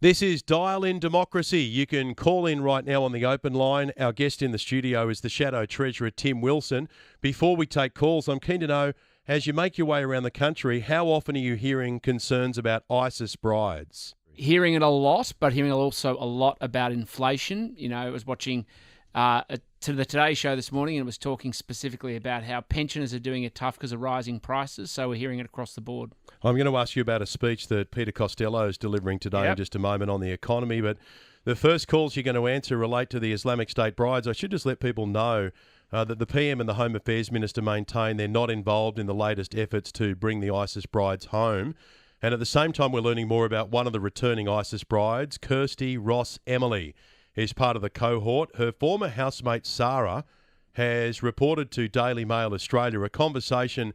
This is Dial In Democracy. You can call in right now on the open line. Our guest in the studio is the Shadow Treasurer, Tim Wilson. Before we take calls, I'm keen to know, as you make your way around the country, how often are you hearing concerns about ISIS brides? Hearing it a lot, but hearing also a lot about inflation. You know, I was watching to the Today Show this morning and it was talking specifically about how pensioners are doing it tough because of rising prices. So we're hearing it across the board. I'm going to ask you about a speech that Peter Costello is delivering today in just a moment on the economy. But the first calls you're going to answer relate to the Islamic State brides. I should just let people know that the PM and the Home Affairs Minister maintain they're not involved in the latest efforts to bring the ISIS brides home. And at the same time, we're learning more about one of the returning ISIS brides, Kirsty Ross Emily, is part of the cohort. Her former housemate, Sarah, has reported to Daily Mail Australia a conversation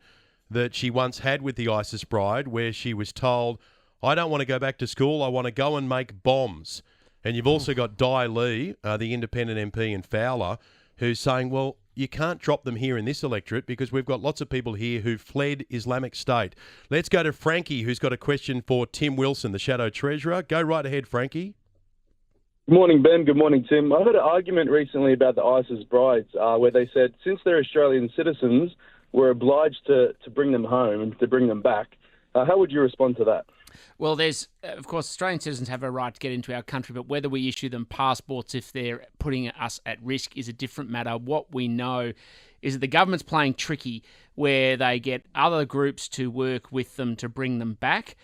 that she once had with the ISIS bride where she was told, I don't want to go back to school, I want to go and make bombs. And you've also got Di Lee, the independent MP in Fowler, who's saying, well, you can't drop them here in this electorate because we've got lots of people here who fled Islamic State. Let's go to Frankie, who's got a question for Tim Wilson, the Shadow Treasurer. Go right ahead, Frankie. Good morning, Ben. Good morning, Tim. I heard an argument recently about the ISIS brides where they said since they're Australian citizens, we're obliged to bring them home and to bring them back. How would you respond to that? Well, there's, of course, Australian citizens have a right to get into our country, but whether we issue them passports if they're putting us at risk is a different matter. What we know is that the government's playing tricky where they get other groups to work with them to bring them back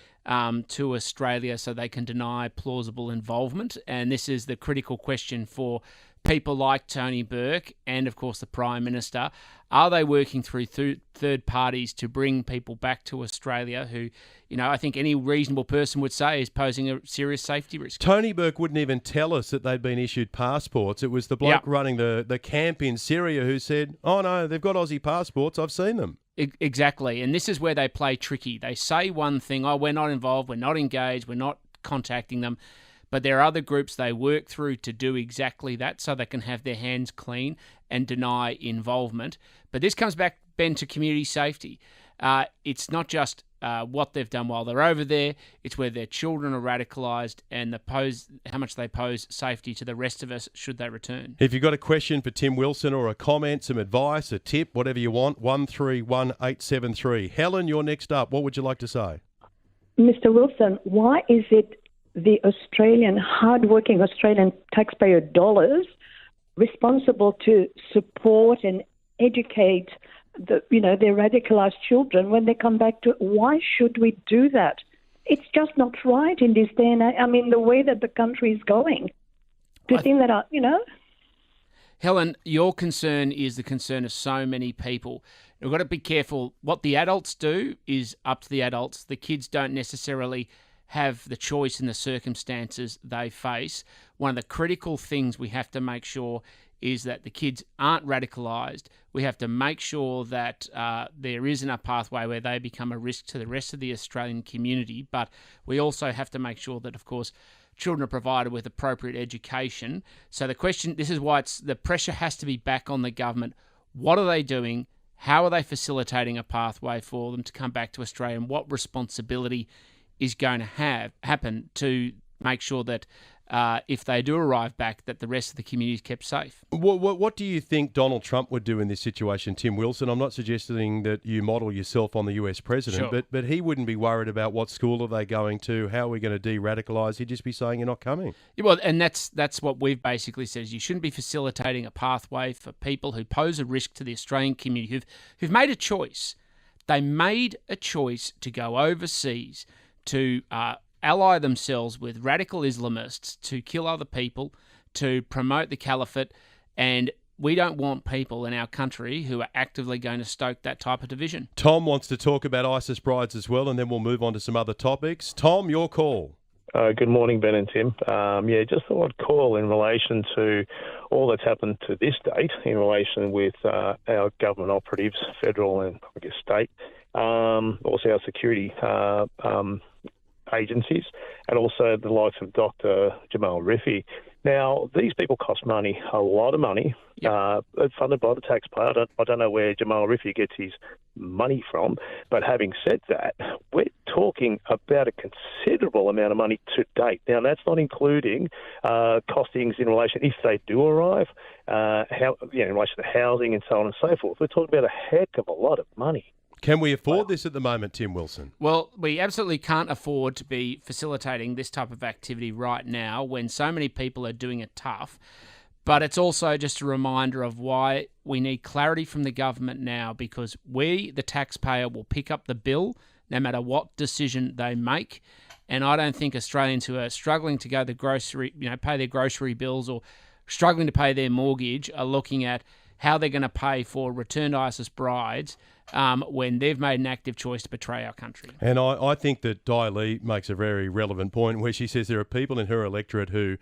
to Australia so they can deny plausible involvement. And this is the critical question for people like Tony Burke and, of course, the Prime Minister. Are they working through third parties to bring people back to Australia who, you know, I think any reasonable person would say is posing a serious safety risk? Tony Burke wouldn't even tell us that they'd been issued passports. It was the bloke running the camp in Syria who said, oh, no, they've got Aussie passports. I've seen them. Exactly. And this is where they play tricky. They say one thing, oh, we're not involved, we're not engaged, we're not contacting them. But there are other groups they work through to do exactly that so they can have their hands clean and deny involvement. But this comes back, Ben, to community safety. It's not just what they've done while they're over there. It's where their children are radicalised and how much they pose safety to the rest of us should they return. If you've got a question for Tim Wilson or a comment, some advice, a tip, whatever you want, 131873. Helen, you're next up. What would you like to say? Mr. Wilson, why is it the hard-working Australian taxpayer dollars responsible to support and educate their radicalised children when they come back to? Why should we do that? It's just not right in this day and age. I mean, the way that the country is going. Helen, your concern is the concern of so many people. We've got to be careful. What the adults do is up to the adults. The kids don't necessarily have the choice in the circumstances they face. One of the critical things we have to make sure is that the kids aren't radicalised. We have to make sure that there isn't a pathway where they become a risk to the rest of the Australian community. But we also have to make sure that, of course, children are provided with appropriate education. So the question, this is why the pressure has to be back on the government. What are they doing? How are they facilitating a pathway for them to come back to Australia? And what responsibility is going to happen to make sure that if they do arrive back, that the rest of the community is kept safe. What do you think Donald Trump would do in this situation, Tim Wilson? I'm not suggesting that you model yourself on the US president, Sure. but he wouldn't be worried about what school are they going to, how are we going to de-radicalise. He'd just be saying you're not coming. Yeah, well, and that's what we've basically said, is you shouldn't be facilitating a pathway for people who pose a risk to the Australian community, who've made a choice. They made a choice to go overseas to ally themselves with radical Islamists to kill other people, to promote the caliphate, and we don't want people in our country who are actively going to stoke that type of division. Tom wants to talk about ISIS brides as well, and then we'll move on to some other topics. Tom, your call. Good morning, Ben and Tim. Just thought I'd call in relation to all that's happened to this date in relation with our government operatives, federal and I guess state, also our security agencies, and also the likes of Dr. Jamal Rifi. Now, these people cost money, a lot of money, funded by the taxpayer. I don't know where Jamal Rifi gets his money from, but having said that, we're talking about a considerable amount of money to date. Now, that's not including costings in relation, if they do arrive, in relation to housing and so on and so forth. We're talking about a heck of a lot of money. Can we afford this at the moment, Tim Wilson? Well, we absolutely can't afford to be facilitating this type of activity right now when so many people are doing it tough. But it's also just a reminder of why we need clarity from the government now, because we, the taxpayer, will pick up the bill no matter what decision they make. And I don't think Australians who are struggling to go to the grocery, pay their grocery bills or struggling to pay their mortgage are looking at how they're going to pay for returned ISIS brides when they've made an active choice to betray our country. And I think that Di Lee makes a very relevant point where she says there are people in her electorate who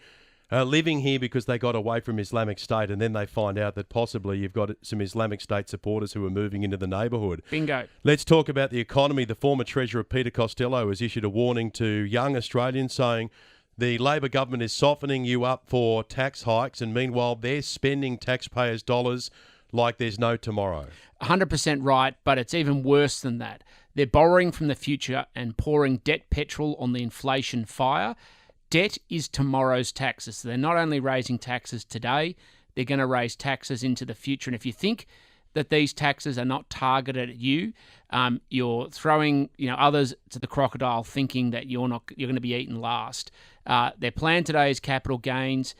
are living here because they got away from Islamic State, and then they find out that possibly you've got some Islamic State supporters who are moving into the neighbourhood. Bingo. Let's talk about the economy. The former Treasurer, Peter Costello, has issued a warning to young Australians saying the Labor government is softening you up for tax hikes, and meanwhile they're spending taxpayers' dollars like there's no tomorrow. 100% right, but it's even worse than that. They're borrowing from the future and pouring debt petrol on the inflation fire. Debt is tomorrow's taxes. So they're not only raising taxes today, they're going to raise taxes into the future. And if you think that these taxes are not targeted at you, you're throwing others to the crocodile, thinking that you're going to be eaten last. Their plan today is capital gains,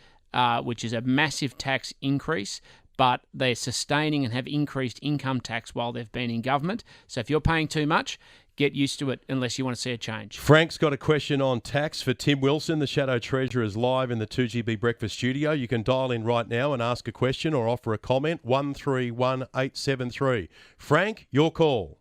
which is a massive tax increase, but they're sustaining and have increased income tax while they've been in government. So if you're paying too much, get used to it unless you want to see a change. Frank's got a question on tax for Tim Wilson. The Shadow Treasurer is live in the 2GB Breakfast Studio. You can dial in right now and ask a question or offer a comment. 131873. Frank, your call.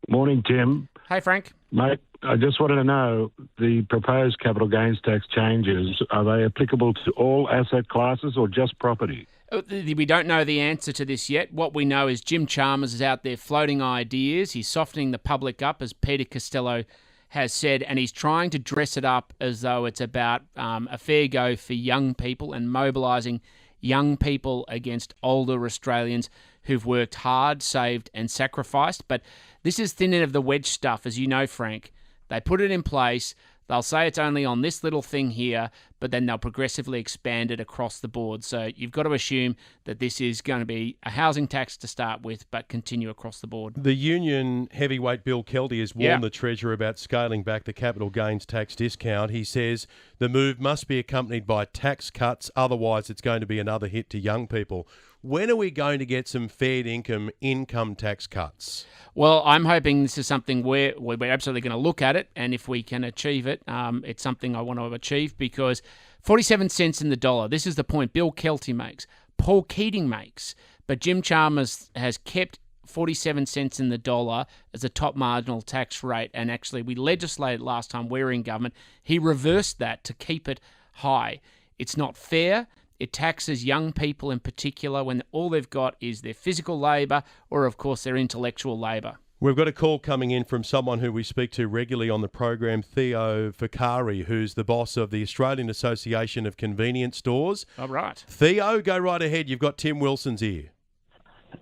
Morning, Tim. Hey, Frank. Mate, I just wanted to know, the proposed capital gains tax changes, are they applicable to all asset classes or just property? We don't know the answer to this yet. What we know is Jim Chalmers is out there floating ideas. He's softening the public up, as Peter Costello has said, and he's trying to dress it up as though it's about a fair go for young people and mobilising young people against older Australians who've worked hard, saved and sacrificed. But this is thin end of the wedge stuff, as you know, Frank. They put it in place. They'll say it's only on this little thing here, but then they'll progressively expand it across the board. So you've got to assume that this is going to be a housing tax to start with, but continue across the board. The union heavyweight Bill Kelty has warned the Treasurer about scaling back the capital gains tax discount. He says the move must be accompanied by tax cuts, otherwise it's going to be another hit to young people. When are we going to get some fair income tax cuts? Well, I'm hoping this is something we're absolutely going to look at it, and if we can achieve it, it's something I want to achieve, because 47 cents in the dollar, this is the point Bill Kelty makes, Paul Keating makes, but Jim Chalmers has kept 47 cents in the dollar as a top marginal tax rate, and actually we legislated last time we were in government. He reversed that to keep it high. It's not fair. It taxes young people in particular when all they've got is their physical labour or, of course, their intellectual labour. We've got a call coming in from someone who we speak to regularly on the program, Theo Ficari, who's the boss of the Australian Association of Convenience Stores. All right. Theo, go right ahead. You've got Tim Wilson's ear.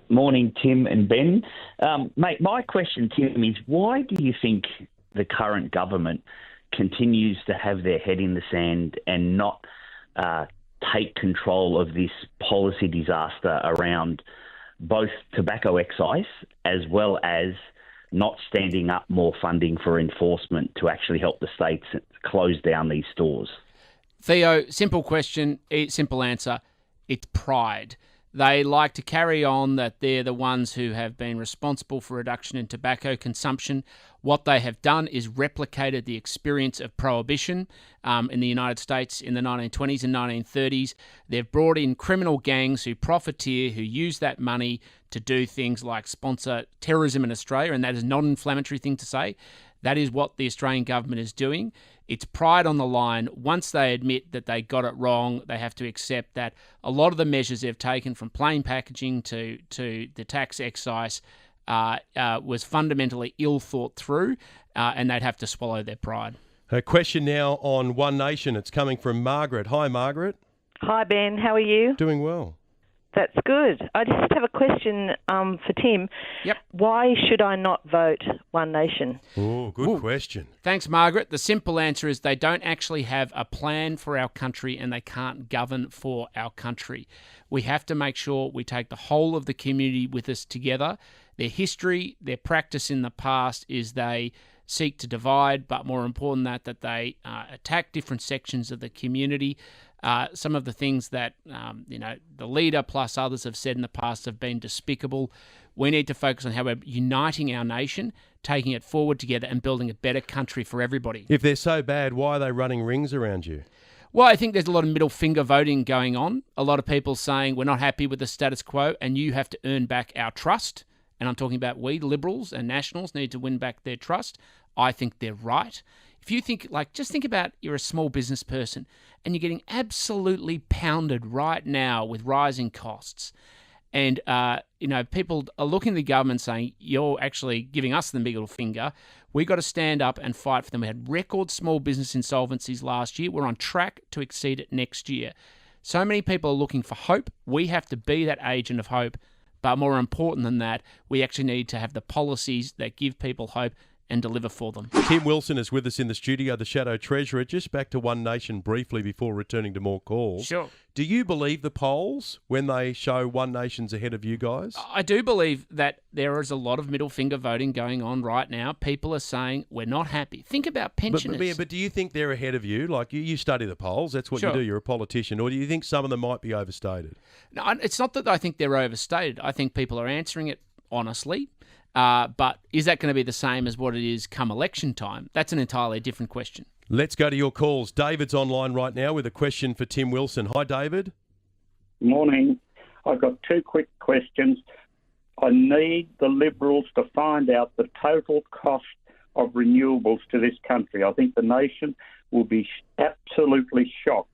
Morning, Tim and Ben. Mate, my question, Tim, is why do you think the current government continues to have their head in the sand and not take control of this policy disaster around both tobacco excise as well as not standing up more funding for enforcement to actually help the states close down these stores? Theo, simple question, simple answer. It's pride. They like to carry on that they're the ones who have been responsible for reduction in tobacco consumption. What they have done is replicated the experience of prohibition in the United States in the 1920s and 1930s. They've brought in criminal gangs who profiteer, who use that money to do things like sponsor terrorism in Australia, and that is not an inflammatory thing to say. That is what the Australian government is doing. It's pride on the line. Once they admit that they got it wrong, they have to accept that a lot of the measures they've taken, from plain packaging to the tax excise, was fundamentally ill thought through, and they'd have to swallow their pride. A question now on One Nation. It's coming from Margaret. Hi, Margaret. Hi, Ben. How are you? Doing well. That's good. I just have a question for Tim. Yep. Why should I not vote One Nation? Oh, good question. Thanks, Margaret. The simple answer is they don't actually have a plan for our country and they can't govern for our country. We have to make sure we take the whole of the community with us together. Their history, their practice in the past is they seek to divide, but more important that they attack different sections of the community. Some of the things that the leader plus others have said in the past have been despicable. We need to focus on how we're uniting our nation, taking it forward together and building a better country for everybody. If they're so bad, why are they running rings around you? Well, I think there's a lot of middle finger voting going on. A lot of people saying we're not happy with the status quo and you have to earn back our trust. And I'm talking about we, Liberals and Nationals, need to win back their trust. I think they're right. If you think, just think about you're a small business person and you're getting absolutely pounded right now with rising costs. And, people are looking at the government saying, you're actually giving us the middle finger. We got to stand up and fight for them. We had record small business insolvencies last year. We're on track to exceed it next year. So many people are looking for hope. We have to be that agent of hope. But more important than that, we actually need to have the policies that give people hope and deliver for them. Tim Wilson is with us in the studio, the Shadow Treasurer. Just back to One Nation briefly before returning to more calls. Sure. Do you believe the polls when they show One Nation's ahead of you guys? I do believe that there is a lot of middle finger voting going on right now. People are saying we're not happy. Think about pensioners. But do you think they're ahead of you? Like you study the polls, that's what Sure. you do, you're a politician. Or do you think some of them might be overstated? No, it's not that I think they're overstated. I think people are answering it honestly. But is that going to be the same as what it is come election time? That's an entirely different question. Let's go to your calls. David's online right now with a question for Tim Wilson. Hi, David. Morning. I've got two quick questions. I need the Liberals to find out the total cost of renewables to this country. I think the nation will be absolutely shocked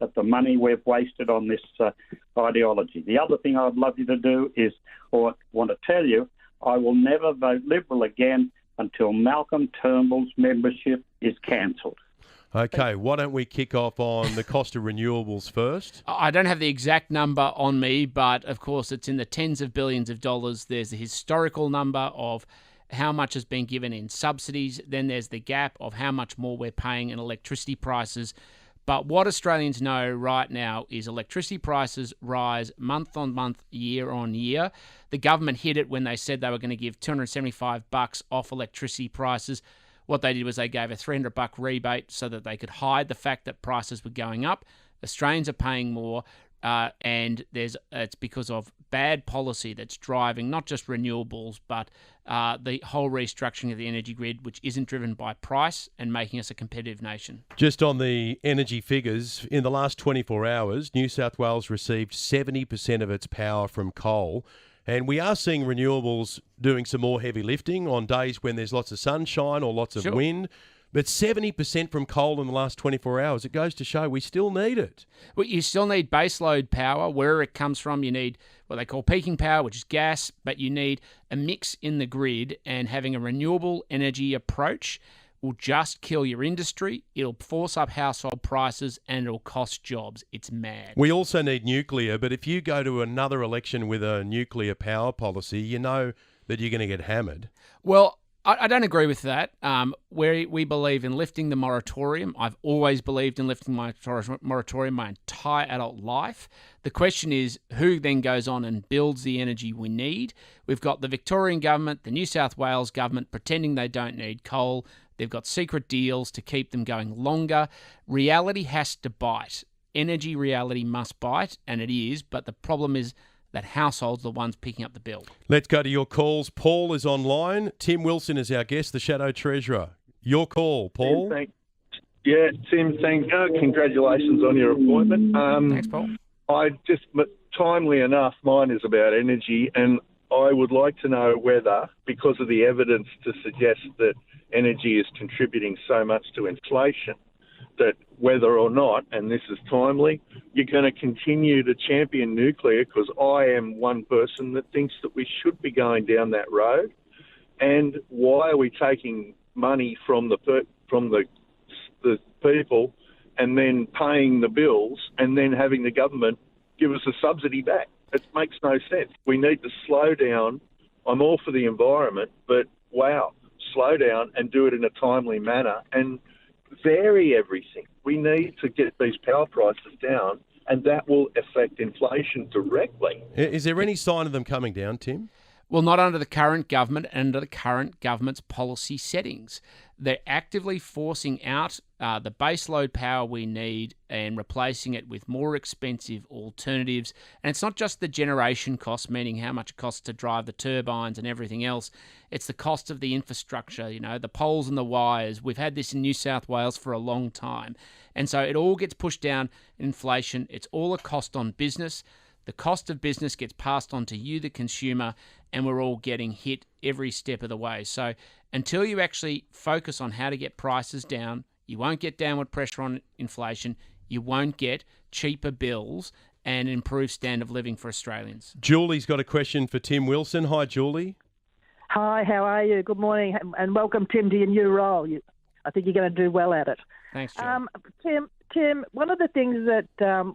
at the money we've wasted on this ideology. The other thing I'd love you to do is, or want to tell you, I will never vote Liberal again until Malcolm Turnbull's membership is cancelled. Okay, why don't we kick off on the cost of renewables first? I don't have the exact number on me, but of course it's in the tens of billions of dollars. There's the historical number of how much has been given in subsidies. Then there's the gap of how much more we're paying in electricity prices. But what Australians know right now is electricity prices rise month on month, year on year. The government hit it when they said they were going to give $275 off electricity prices. What they did was they gave a $300 rebate so that they could hide the fact that prices were going up. Australians are paying more, and it's because of bad policy that's driving not just renewables, but the whole restructuring of the energy grid, which isn't driven by price and making us a competitive nation. Just on the energy figures, in the last 24 hours, New South Wales received 70% of its power from coal. And we are seeing renewables doing some more heavy lifting on days when there's lots of sunshine or lots of Sure. wind. But 70% from coal in the last 24 hours, it goes to show we still need it. Well, you still need baseload power. Where it comes from, you need what they call peaking power, which is gas, but you need a mix in the grid, and having a renewable energy approach will just kill your industry. It'll force up household prices and it'll cost jobs. It's mad. We also need nuclear, but if you go to another election with a nuclear power policy, you know that you're going to get hammered. Well, I don't agree with that. We believe in lifting the moratorium. I've always believed in lifting my moratorium my entire adult life. The question is who then goes on and builds the energy we need. We've got the Victorian government, the New South Wales government pretending they don't need coal. They've got secret deals to keep them going longer. Reality has to bite. Energy reality must bite, and it is, but the problem is that households are the ones picking up the bill. Let's go to your calls. Paul is online. Tim Wilson is our guest, the Shadow Treasurer. Your call, Paul. Tim, congratulations on your appointment. Thanks, Paul. Timely enough, mine is about energy, and I would like to know whether, because of the evidence to suggest that energy is contributing so much to inflation, that whether or not, and this is timely, you're going to continue to champion nuclear, because I am one person that thinks that we should be going down that road. And why are we taking money from the people and then paying the bills and then having the government give us a subsidy back? It makes no sense. We need to slow down. I'm all for the environment, but wow, slow down and do it in a timely manner and vary everything. We need to get these power prices down, and that will affect inflation directly. Is there any sign of them coming down, Tim? Well, not under the current government and under the current government's policy settings. They're actively forcing out the baseload power we need and replacing it with more expensive alternatives. And it's not just the generation cost, meaning how much it costs to drive the turbines and everything else. It's the cost of the infrastructure, the poles and the wires. We've had this in New South Wales for a long time. And so it all gets pushed down in inflation. It's all a cost on business. The cost of business gets passed on to you, the consumer, and we're all getting hit every step of the way. So until you actually focus on how to get prices down, you won't get downward pressure on inflation, you won't get cheaper bills and improved standard of living for Australians. Julie's got a question for Tim Wilson. Hi, Julie. Hi, how are you? Good morning, and welcome, Tim, to your new role. I think you're going to do well at it. Thanks, John. Tim, one of the things that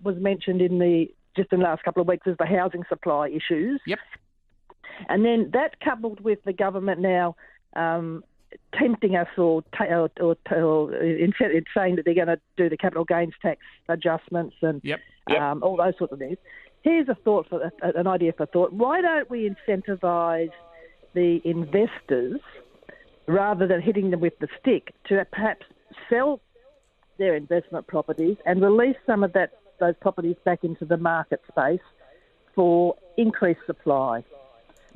was mentioned in the last couple of weeks is the housing supply issues. Yep. And then that coupled with the government now tempting us or saying that they're going to do the capital gains tax adjustments and all those sorts of things. Here's an idea for thought. Why don't we incentivise the investors rather than hitting them with the stick to perhaps sell their investment properties and release some of those properties back into the market space for increased supply?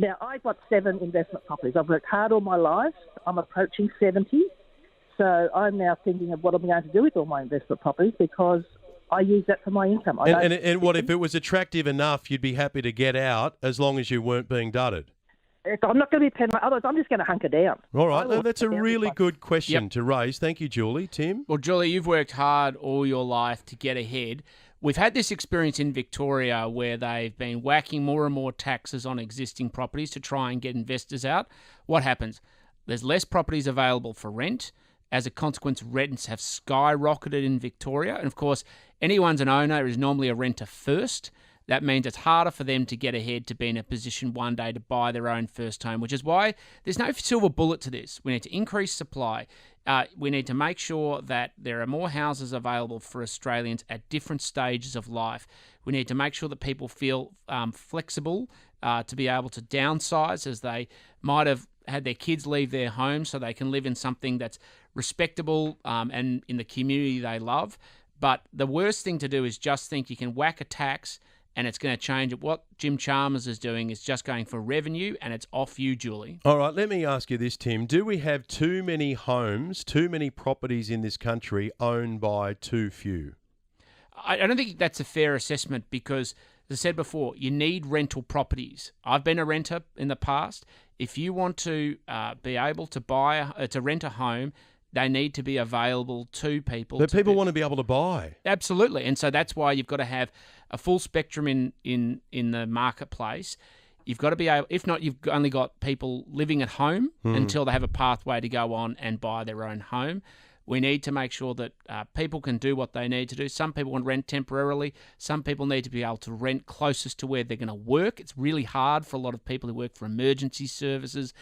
Now, I've got 7 investment properties. I've worked hard all my life. I'm approaching 70. So I'm now thinking of what I'm going to do with all my investment properties because I use that for my income. And what if it was attractive enough, you'd be happy to get out as long as you weren't being dudded? I'm not going to be paying otherwise I'm just going to hunker down. All right, that's a really good question to raise. Thank you, Julie. Tim? Well, Julie, you've worked hard all your life to get ahead. We've had this experience in Victoria where they've been whacking more and more taxes on existing properties to try and get investors out. What happens? There's less properties available for rent. As a consequence, rents have skyrocketed in Victoria. And of course, anyone's an owner is normally a renter first. That means it's harder for them to get ahead to be in a position one day to buy their own first home, which is why there's no silver bullet to this. We need to increase supply. We need to make sure that there are more houses available for Australians at different stages of life. We need to make sure that people feel flexible to be able to downsize as they might have had their kids leave their home so they can live in something that's respectable and in the community they love. But the worst thing to do is just think you can whack a tax and it's going to change it. What Jim Chalmers is doing is just going for revenue, and it's off you, Julie. All right, let me ask you this, Tim. Do we have too many homes, too many properties in this country owned by too few? I don't think that's a fair assessment because, as I said before, you need rental properties. I've been a renter in the past. If you want to be able to to rent a home, they need to be available to people. But people want to be able to buy. Absolutely. And so that's why you've got to have a full spectrum in the marketplace. You've got to be able, if not, you've only got people living at home until they have a pathway to go on and buy their own home. We need to make sure that people can do what they need to do. Some people want to rent temporarily. Some people need to be able to rent closest to where they're going to work. It's really hard for a lot of people who work for emergency services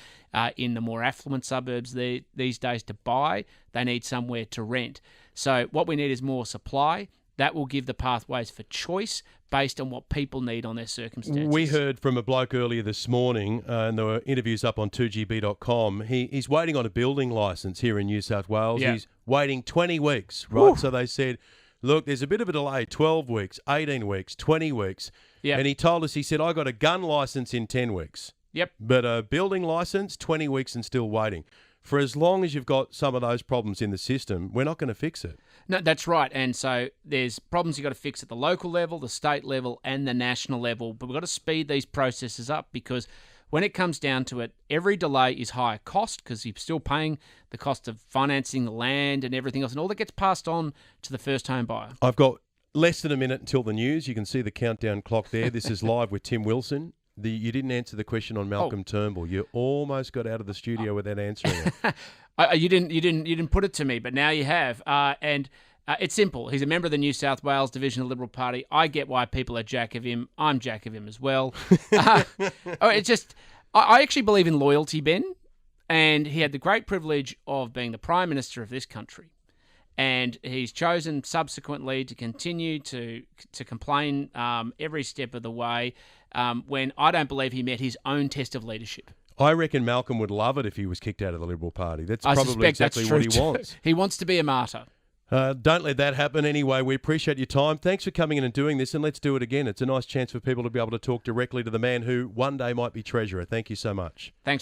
in the more affluent suburbs these days to buy. They need somewhere to rent. So what we need is more supply. That will give the pathways for choice based on what people need on their circumstances. We heard from a bloke earlier this morning, and there were interviews up on 2GB.com. He's waiting on a building licence here in New South Wales. Yeah. He's waiting 20 weeks, right? Ooh. So they said, look, there's a bit of a delay, 12 weeks, 18 weeks, 20 weeks. Yeah. And he told us, he said, I got a gun licence in 10 weeks. Yep. But a building licence, 20 weeks and still waiting. For as long as you've got some of those problems in the system, we're not going to fix it. No, that's right. And so there's problems you've got to fix at the local level, the state level, and the national level. But we've got to speed these processes up because when it comes down to it, every delay is higher cost because you're still paying the cost of financing the land and everything else, and all that gets passed on to the first home buyer. I've got less than a minute until the news. You can see the countdown clock there. This is Live with Tim Wilson. You didn't answer the question on Malcolm Turnbull. You almost got out of the studio without answering it. You didn't put it to me, but now you have. And It's simple. He's a member of the New South Wales division of the Liberal Party. I get why people are jack of him. I'm jack of him as well. It's just, I actually believe in loyalty, Ben, and he had the great privilege of being the Prime Minister of this country. And he's chosen subsequently to continue to complain every step of the way when I don't believe he met his own test of leadership. I reckon Malcolm would love it if he was kicked out of the Liberal Party. That's I probably suspect exactly that's what true he too. wants. He wants to be a martyr. Don't let that happen anyway. We appreciate your time. Thanks for coming in and doing this, and let's do it again. It's a nice chance for people to be able to talk directly to the man who one day might be Treasurer. Thank you so much. Thanks.